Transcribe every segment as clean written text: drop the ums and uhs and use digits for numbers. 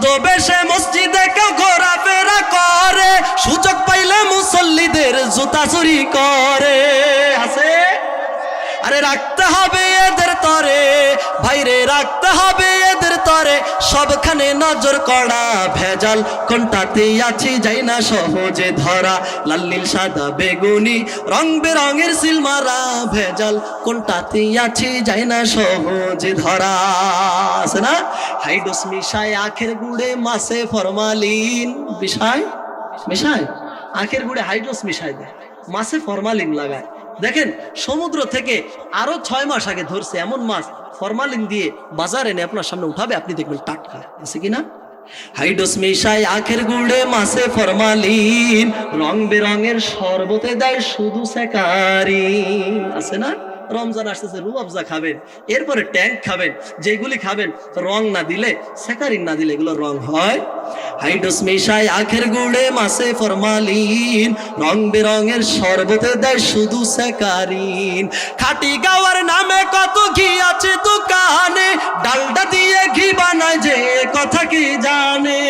ছদ্মবেশে মসজিদে কেউ ঘোরাফেরা করে, সুযোগ পাইলে মুসল্লিদের জুতা চুরি করে। আছে, আরে রাখতে হবে এদের তরে, ভাইরে রাখতে হবে এদের তরে, সবখানে নজর কড়া, ভেজাল কোনটাতে আছি যাই না সহজে ধরা। লাল নীল সাদা বেগুনি রং বেরঙের সিলমারা, ভেজাল কোনটাতে আছি যাই না সহজে ধরা। আছে না, হাইড্রোস মিশায় আখের গুড়ে, মাছে ফরমালিন মিশায়, মিশায় আখের গুড়ে হাইড্রোস মিশায় দেয়, মাছে ফরমালিন লাগায়। দেখেন সমুদ্র থেকে আরো 6 মাস আগে ধরছে এমন মাছ, ফরমালিন দিয়ে বাজারে এনে আপনার সামনে উঠাবে, আপনি দেখবেন টাটকা আছে কিনা। হাইড্রোস মিশায় আখের গুড়ে, মাছে ফরমালিন, রং বেরঙের শরবতে দেয় শুধু সেকারিন। আছে না, রমজান আসতেছে, রুহ আফজা খাবেন, এরপরে ট্যাঙ্ক খাবেন, যেগুলি খাবেন রং না দিলে, সেকারিন না দিলে এগুলো রং হয়। হাইড্রোস মিশায় আখের গুড়ে, মাছে ফরমালিন, রং বেরঙের শরবতে দেয় শুধু সেকারিন। খাটি গাওয়ার নামে কত ঘি আছে দোকানে, ডালডা দিয়ে ঘি বানায় যে কথা কি জানে।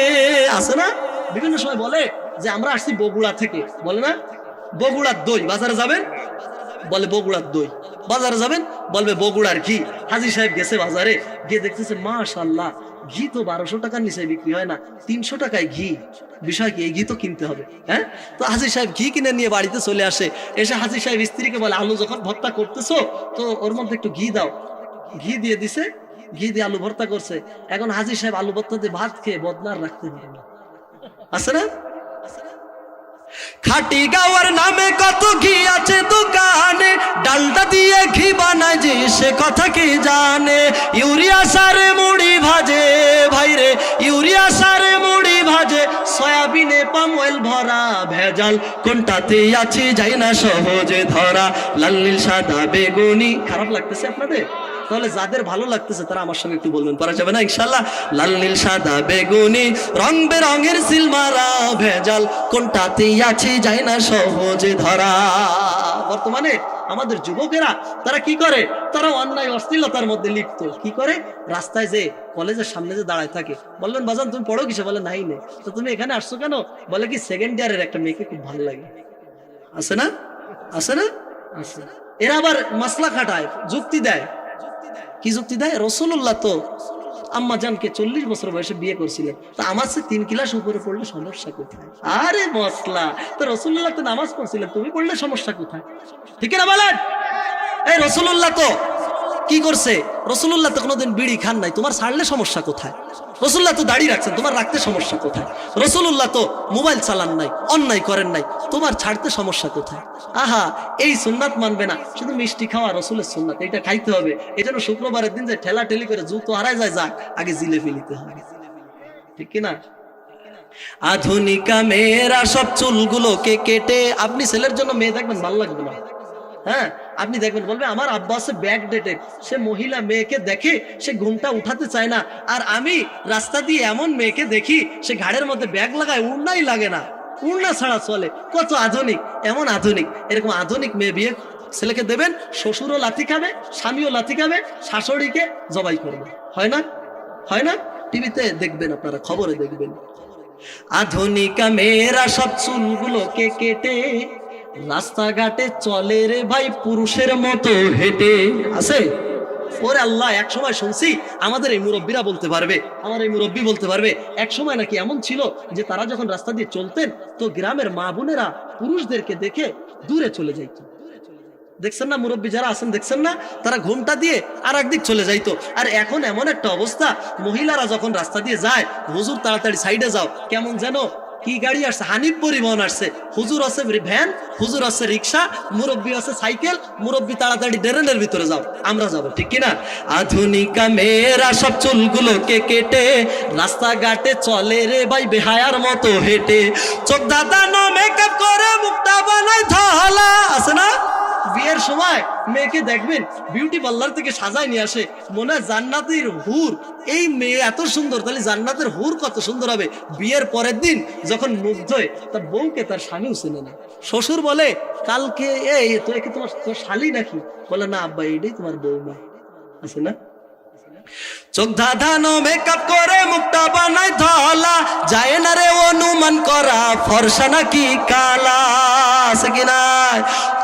আছে না, বিভিন্ন সময় বলে যে আমরা আসছি বগুড়া থেকে, বলে না বগুড়ার দই, বাজারে যাবেন বলে বগুড়ার দই, বাজারে যাবেন বলবে বগুড়ার ঘি। হাজী সাহেব গেছে বাজারে, গিয়ে দেখতেছে মাশাআল্লাহ ঘি তো 1200 টাকার নিচে বিক্রি হয় না, 300 টাকায় ঘি। বিষয় কি, এই ঘি তো কিনতে হবে। হ্যাঁ, তো হাজী সাহেব ঘি কিনে নিয়ে বাড়িতে চলে আসে। এসে হাজী সাহেব স্ত্রীকে বলে, আলু যখন ভর্তা করতেছো তো ওর মধ্যে একটু ঘি দাও। ঘি দিয়ে দিছে, ঘি দিয়ে আলু ভর্তা করছে। এখন হাজী সাহেব আলু ভর্তা দিয়ে ভাত খেয়ে বদনার রাখতে পারে না। আছে না, খাটি গাওয়ার নামে কত ঘি আছে দোকানে, ডালটা দিয়ে ঘি বানায় যে সে কথা কি জানে। ইউরিয়া সারে মুড়ি ভাজে, ভাইরে ইউরিয়া সারে মুড়ি ভাজে, সয়াবিনে পাম অয়েল ভরা, ভেজাল কোনটাতে আছে যাই না সহজে ধরা। লাল নীল সাদা বেগুনি, খারাপ লাগতেছে আপনাদের? তাহলে যাদের ভালো লাগতেছে তারা আমার সঙ্গে একটু বলবেন, পারা যাবে না ইনশাআল্লাহ। লাল নীল সাদা বেগুনি রং বেরঙের সিলমারা, ভেজাল কোনটাতে আছে যায় না সহজে ধরা। বর্তমানে আমাদের যুবকেরা তারা কি করে, তারা অন্যায় অশ্লীলতার মধ্যে লিপ্ত। কি করে, রাস্তায় যে কলেজের সামনে যে দাঁড়ায় থাকে, বলবেন বাজান তুমি পড়ো কিসে, বলে নাই নে। তো তুমি এখানে আসছো কেন, বলে কি সেকেন্ড ইয়ারের একটা মেয়েকে খুব ভালো লাগে। আছে না, আছে না, আছে। এরা আবার মাসলা খাটায়, যুক্তি দেয়। কি যুক্তি দেয়, রাসূলুল্লাহ তো আম্মা জানকে 40 বছর বয়সে বিয়ে করছিলেন, তো আমার সে 3 ক্লাস উপরে পড়লে সমস্যা কোথায়? আরে মশলা, তো রাসূলুল্লাহ তো নামাজ পড়ছিলেন, তুমি পড়লে সমস্যা কোথায়? ঠিক না বলেন? এই রাসূলুল্লাহ তো কি করছে, রাসূলুল্লাহ তো কোনোদিন বিড়ি খান নাই, তোমার ছাড়লে সমস্যা কোথায়? রাসূলুল্লাহ তো দাড়ি রাখছেন, তোমার রাখতে সমস্যা কোথায়? রাসূলুল্লাহ তো মোবাইল চালান নাই, অন্যায় করেন নাই, তোমার ছাড়তে সমস্যা কোথায়? আহা, এই সুন্নাত মানবে না, শুধু মিষ্টি খাওয়া রাসূলের সুন্নাত, এটা খাইতে হবে। এই জন্য শুক্রবারের দিন যে ঠেলা ঠেলি করে জুতো হারায় যায়, যাক আগে জিলেপি নিতে হবে। ঠিক কিনা? আধুনিকা মেয়েরা সব চুলগুলোকে কেটে, আপনি ছেলের জন্য মেয়ে দেখবেন ভালো লাগবে না। হ্যাঁ, আপনি দেখবেন বলবে আমার আব্বা আছে ব্যাক ডেটেড, সে মহিলা মেয়েকে দেখে সে ঘুমটা উঠাতে চায় না। আর আমি রাস্তা দিয়ে এমন মেয়েকে দেখি সে ঘাড়ের মধ্যে ব্যাগ লাগায়, উড়নাই লাগে না, উড়না ছাড়া চলে। কত আধুনিক, এমন আধুনিক। এরকম আধুনিক মেয়ে বিয়ে ছেলেকে দেবেন, শ্বশুরও লাথি খাবে, স্বামীও লাথি খাবে, শাশুড়িকে জবাই করবে। হয় না, হয় না? টিভিতে দেখবেন, আপনারা খবরে দেখবেন। আধুনিকা মেয়েরা সব চুলগুলোকে কেটে রাস্তাঘাটে চলে রে ভাই পুরুষের মতো হেঁটে। আছে, ওরে আল্লাহ, এক সময় শুনছি আমাদের এই মুরব্বীরা বলতে পারবে, আমার এই মুরব্বী বলতে পারবে, এক সময় নাকি এমন ছিল যে তারা যখন রাস্তা দিয়ে চলতেন তো গ্রামের মা বোনেরা পুরুষদেরকে দেখে দূরে চলে যাইত। দেখছেন না, মুরব্বী যারা আছেন দেখছেন না, তারা ঘুমটা দিয়ে আর একদিক চলে যাইতো। আর এখন এমন একটা অবস্থা, মহিলারা যখন রাস্তা দিয়ে যায়, হুজুর তাড়াতাড়ি সাইডে যাও, কেমন যেন কি গাড়ি আসছে, হানিফ পরিবহন আসছে, হুজুর আছে ভ্যান, হুজুর আছে রিক্সা, মুরব্বী আছে সাইকেল, মুরব্বী তাড়াতাড়ি ড্রেনের ভিতরে যাও, আমরা যাবো। ঠিক কিনা? আধুনিকা মেয়েরা সব চুলগুলোকে কেটে রাস্তাঘাটে চলে রে ভাই বেহায়ার মতো হেঁটে, চোখ দাদানো মেকআপ করে মুখটা বানায় ধলা। আছে না, বিয়ের সময় মেয়েকে দেখবেন বিউটি পার্লার থেকে সাজায় নিয়ে আসে, মনে হয় জান্নাতের হুর। এই মেয়ে এত সুন্দর, তাহলে জান্নাতের হুর কত সুন্দর হবে। বিয়ের পরের দিন যখন মুগ্ধ হয়ে তার বউকে তার স্বামীও চেনে না। শ্বশুর বলে কালকে এই তো একে তোমার শালি নাকি, বলে না আব্বা এটাই তোমার বউ। না আছে না, চোখ ধাঁধানো মেকআপ করে মুখটা বানায় ধলা, যায় না রে অনুমান করা ফর্সা নাকি কালা, আছে কি না?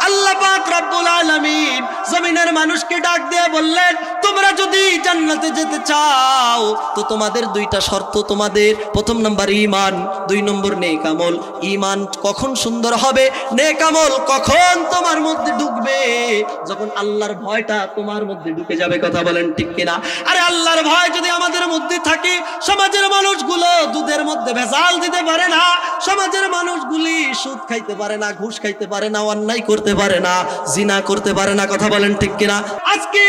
আল্লাহ পাক রব্বুল আলামিন জমিনের মানুষকে ডাক দিয়ে বললেন, তোমরা যদি জান্নাতে যেতে চাও তো তোমাদের দুইটা শর্ত, তোমাদের প্রথম নাম্বার ঈমান, দুই নম্বর নেক আমল। ঈমান কখন সুন্দর হবে, নেক আমল কখন তোমার মধ্যে ঢুকবে? যখন আল্লাহর ভয়টা তোমার মধ্যে ঢুকে যাবে। কথা বলেন ঠিক কিনা? আরে আল্লাহর ভয় যদি আমাদের মধ্যে থাকে, সমাজের মানুষগুলো দুধের মধ্যে ভেজাল দিতে পারে না, সমাজের মানুষগুলি সুদ খাইতে পারে না, ঘুষ খাইতে পারে না, অন্যায় করতে পারে না, জিনা করতে পারে না। কথা বলেন ঠিক কিনা? আজকে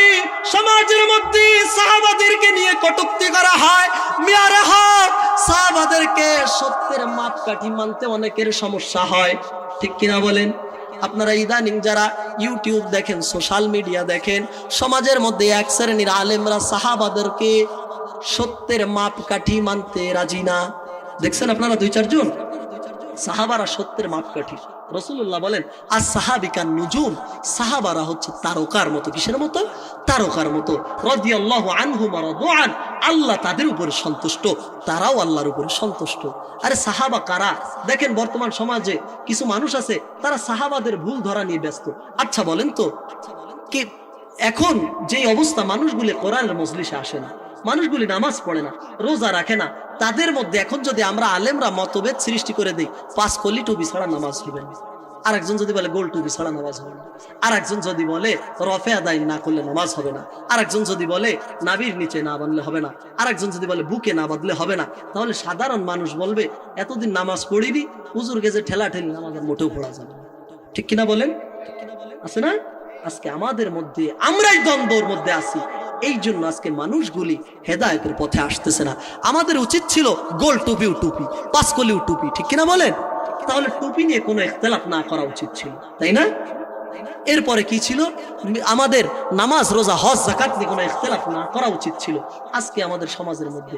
সমাজের মধ্যে সাহাবাদেরকে নিয়ে কটূক্তি করা হয়, মিয়ারে হক সাহাবাদেরকে সত্যের মাপকাঠি মানতে অনেকের সমস্যা হয়, ঠিক কিনা বলেন? আপনারা ইদানিং যারা ইউটিউব দেখেন, সোশ্যাল মিডিয়া দেখেন, সমাজের মধ্যে এক শ্রেণীর আলেমরা সাহাবাদেরকে সত্যের মাপকাঠি মানতে রাজি না। দেখছেন আপনারা দুই চারজন? সাহাবারা সত্যের মাপকাঠি। রাসূলুল্লাহ বলেন, আর সাহাবিকান নুজুম, সাহাবারা হচ্ছে তারকার মতো। কিসের মতো? তারকার মতো। রাদিয়াল্লাহু আনহুম ওয়া রাদুআন, আল্লাহ তাদের উপরে সন্তুষ্ট, তারাও আল্লাহর উপরে সন্তুষ্ট। আরে সাহাবা কারা? দেখেন বর্তমান সমাজে কিছু মানুষ আছে, তারা সাহাবাদের ভুল ধরা নিয়ে ব্যস্ত। আচ্ছা বলেন তো, কি এখন যে অবস্থা, মানুষগুলি কোরআনের মজলিসে আসে না, মানুষগুলি নামাজ পড়ে না, রোজা রাখে না, তাদের মধ্যে এখন যদি আমরা আলেমরা মতভেদ সৃষ্টি করে দেই, 5 কলি টুপি ছাড়া নামাজ হবে না, আর একজন যদি বলে গোল টুপি ছাড়া নামাজ হবে না, আর একজন যদি বলে রফে আদায় না করলে নামাজ হবে না, আর একজন যদি বলে নাভির নিচে না বাঁধলে হবে না, আর একজন যদি বলে বুকে না বাঁধলে হবে না, তাহলে সাধারণ মানুষ বলবে এতদিন নামাজ পড়িনি, হুজুর গেছে ঠেলা ঠেলি নামাজ মোটেও পড়া যাবে না। ঠিক কিনা বলেন? আছে না? আজকে আমাদের মধ্যে আমরাই দ্বন্দ্বের মধ্যে আছি, এই জন্য আজকে মানুষগুলি হেদায়েতের পথে আসতেছে না। আমাদের উচিত ছিল গোল টুপিও টুপি, 5 কলিও টুপি, ঠিক কিনা বলেন? তাহলে টুপি নিয়ে কোনো ইখতিলাফ না করা উচিত ছিল, তাই না? এরপরে কি ছিল? আমাদের নামাজ, রোজা, হজ, যাকাত নিয়ে কোনো ইখতিলাফ না করা উচিত ছিল। আজকে আমাদের সমাজের মধ্যে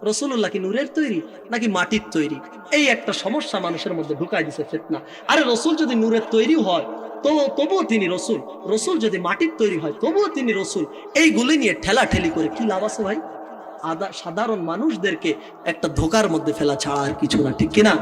রাসূলুল্লাহ কি নূরের তৈরি নাকি মাটির তৈরি, এই একটা সমস্যা মানুষের মধ্যে ঢুকাই দিছে ফিতনা। আরে রাসূল যদি নূরের তৈরি হয় তো তবুও তিনি রসুল, রসুল যদি মাটির তৈরি হয় তবুও তিনি রসুল। এইগুলি নিয়ে ঠেলা ঠেলি করে কি লাভ আছে ভাই? সাধারণ মানুষদেরকে একটা ধোকার মধ্যে ফেলা ছাড়া আর কিছু না, ঠিক কিনা?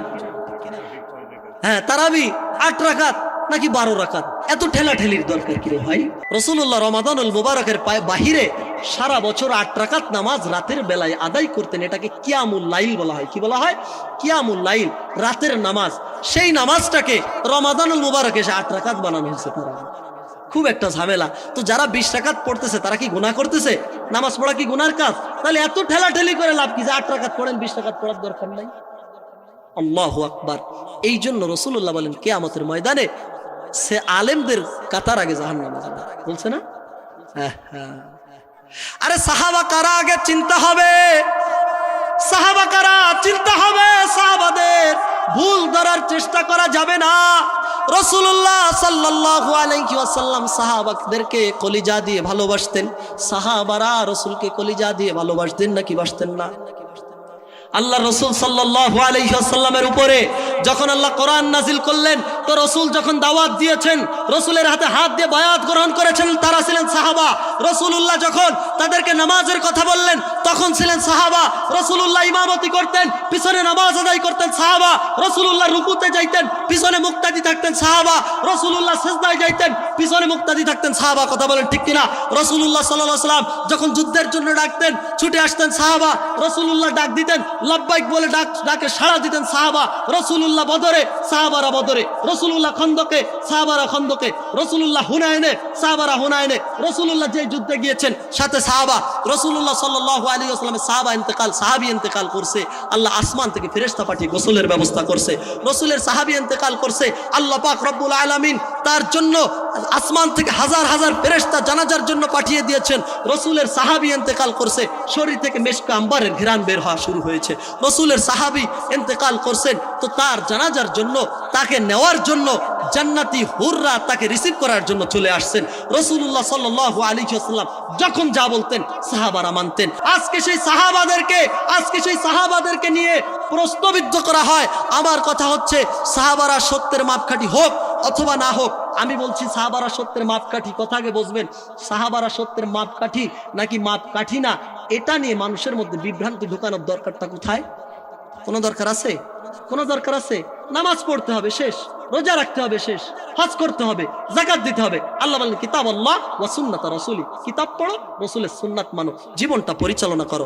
হ্যাঁ, তারাবি 8 রাকাত নাকি 12 রাকাত, এত ঠেলা ঠেলির দরকার কি রে ভাই? রাসূলুল্লাহ রমাদানুল মুবারকের বাহিরে সারা বছর 8 রাকাত নামাজ রাতের বেলায় আদায় করতেন। এটাকে কিয়ামুল লাইল বলা হয়। কি বলা হয়? কিয়ামুল লাইল, রাতের নামাজ। সেই নামাজটাকে রমাদানুল মুবারকে 8 রাকাত বানানো হয়েছে। তারা খুব একটা ঝামেলা। তো যারা 20 রাকাত পড়তেছে তারা কি গুনাহ করতেছে? নামাজ পড়া কি গুনার কাজ? তাহলে এত ঠেলা ঠেলি করে লাভ কি? যে 8 রাকাত পড়েন, 20 রাকাত পড়ার দরকার নাই। আল্লাহু আকবার। এই জন্য রাসূলুল্লাহ বলেন, কিয়ামতের ময়দানে সে আলেমদের কাতার আগে জাহান্নামে যাবে, বলছে না? আরে সাহাবা কারা আগে চিন্তা হবে, সাহাবা কারা চিন্তা হবে। সাহাবাদের ভুল ধরার চেষ্টা করা যাবে না। রাসূলুল্লাহ সাল্লাল্লাহু আলাইহি ওয়াসাল্লাম সাহাবাদেরকে কলিজা দিয়ে ভালোবাসতেন। সাহাবারা রাসূলকে কলিজা দিয়ে ভালোবাসতেন নাকি বাসতেন না? আল্লাহ রসুল সাল্লাল্লাহু আলাইহি ওয়াসাল্লামের উপরে যখন আল্লাহ কোরআন নাজিল করলেন, তো রসুল যখন দাওয়াত দিয়েছেন, রসুলের হাতে হাত দিয়ে বায়াত গ্রহণ করেছেন, তারা ছিলেন সাহাবা। রসুলুল্লাহ যখন তাদেরকে নামাজের কথা বললেন, তখন ছিলেন সাহাবা। রসুলুল্লাহ ইমামতি করতেন, পিছনে নামাজ আদায় করতেন সাহাবা। রসুলুল্লাহ রুকুতে যাইতেন, পিছনে মুক্তাদি থাকতেন সাহাবা। রসুলুল্লাহ সিজদায় যাইতেন, পিছনে মুক্তাদি থাকতেন সাহাবা। কথা বলেন ঠিক কিনা? রসুলুল্লাহ সাল্লাল্লাহু আলাইহি ওয়াসাল্লাম যখন যুদ্ধের জন্য ডাকতেন, ছুটে আসতেন সাহাবা। রসুলুল্লাহ ডাক দিতেন, লাব্বাইক বলে ডাকে সাড়া দিতেন সাহাবা। রসুলুল্লাহ বদরে, সাহাবারা বদরে। রসুলুল্লাহ খন্দকে, সাহাবারা খন্দকে। রসুলুল্লাহ হুনায়নে, সাহাবারা হুনায়নে। রসুলুল্লাহ যে যুদ্ধে গিয়েছেন সাথে সাহাবা। রসুলুল্লাহ সাল্লাল্লাহু আলাইহি ওয়াসাল্লামের সাহাবী ইন্তেকাল করছে, আল্লাহ আসমান থেকে ফেরেশতা পাঠিয়ে গোসলের ব্যবস্থা করছে। রসুলের সাহাবী ইন্তেকাল করছে, আল্লাহ পাক রব্বুল আলামিন তার জন্য আসমান থেকে হাজার হাজার ফেরেশতা জানাজার জন্য পাঠিয়ে দিয়েছেন। রসুলের সাহাবী ইন্তেকাল করছে, শরীর থেকে মেশক আম্বারের ঘ্রাণ বের হওয়া শুরু হয়েছে। রসুলের সাহাবী ইন্তেকাল করছেন, তো তার জানাজার জন্য, তাকে নেওয়ার জন্য জান্নাতি হুররা তাকে রিসিভ করার জন্য চলে আসছেন। রাসূলুল্লাহ সাল্লাল্লাহু আলাইহি ওয়াসাল্লাম যখন যা বলতেন সাহাবারা মানতেন। আজকে সেই সাহাবাদেরকে নিয়ে প্রশ্নবিদ্ধ করা হয়। আমার কথা হচ্ছে, সাহাবারা সত্যের মাপকাঠি হোক অথবা না হোক। আমি বলছি সাহাবারা সত্যের মাপকাঠি, কথা আগে বুঝবেন। সাহাবারা সত্যের মাপকাঠি নাকি মাপকাঠি না, এটা নিয়ে মানুষের মধ্যে বিভ্রান্তি ঢুকানোর দরকারটা কোথায়? কোনো দরকার আছে? কোনো দরকার আছে? নামাজ পড়তে হবে শেষ, রোজা রাখতে হবে শেষ, হজ করতে হবে, যাকাত দিতে হবে। আল্লাহ বলেন কিতাব আল্লাহ ওয়া সুন্নাত রাসূলি, কিতাব পড়ো, রাসূলের সুন্নাত মানো, জীবনটা পরিচালনা করো।